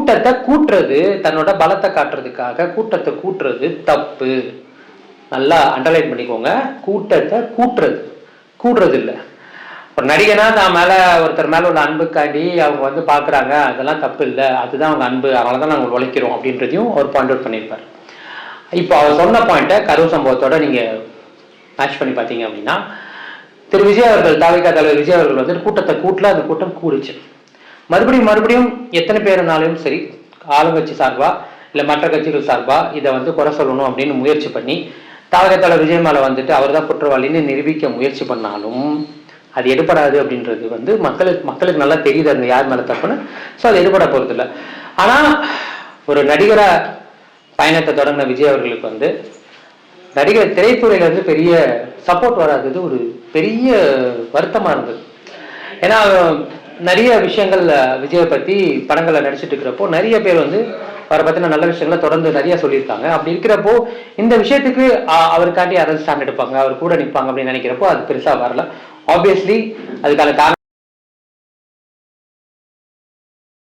கூட்டத்தை கூட்டுறது, தன்னோட பலத்தை காட்டுறதுக்காக கூட்டத்தை கூட்டுறது தப்பு. நல்லா அண்டர்லைன் பண்ணிக்கோங்க. கூட்டத்தை கூட்டுறது இல்லை. ஒரு நடிகனா தான் மேல ஒருத்தர் மேல உள்ள அன்புக்காண்டி அவங்க வந்து பாக்குறாங்க, அதெல்லாம் தப்பு இல்லை, அதுதான் அவங்க அன்பு, அதனாலதான் நாங்க உழைக்கிறோம் அப்படின்றதையும் அவர் பாயிண்ட் அவுட் பண்ணியிருப்பார். இப்போ அவர் சொன்ன பாயிண்ட்டை கரூர் சம்பவத்தோட நீங்க மேட்ச் பண்ணி பார்த்தீங்க அப்படின்னா, திரு விஜய் அவர்கள், தாவிகா தலைவர் விஜய் அவர்கள் வந்து கூட்டத்தை கூட்டல, அந்த கூட்டம் கூடிச்சு. மறுபடியும் எத்தனை பேருனாலும் சரி, ஆளுங்கட்சி சார்பா இல்லை மற்ற கட்சிகள் சார்பா இதை வந்து குறை சொல்லணும் அப்படின்னு முயற்சி பண்ணி தாவிகா தலைவர் விஜய் மேல வந்துட்டு அவர் தான் குற்றவாளின்னு நிரூபிக்க முயற்சி பண்ணாலும் அது எடுபடாது அப்படின்றது வந்து மக்களுக்கு நல்லா தெரியுது அந்த யார் மேல தப்புன்னு. ஸோ அது எடுபட போறது இல்லை. ஆனா ஒரு நடிகரா பயணத்தை தொடங்கின விஜய் அவர்களுக்கு வந்து நடிகர் திரைத்துறையில இருந்து பெரிய சப்போர்ட் வராதது ஒரு பெரிய வருத்தமா இருந்தது. ஏன்னா நிறைய விஷயங்கள் விஜயை பத்தி படங்களை நடிச்சிட்டு இருக்கிறப்போ நிறைய பேர் வந்து அவரை பத்தின நல்ல விஷயங்களை தொடர்ந்து நிறைய சொல்லியிருக்காங்க. அப்படி இருக்கிறப்போ இந்த விஷயத்துக்கு அவருக்காண்டி யாராவது ஸ்டாண்ட் எடுப்பாங்க, அவர் கூட நிற்பாங்க அப்படின்னு நினைக்கிறப்போ அது பெருசா வரல. ஆப்வியஸ்லி அதுக்கான காரணம்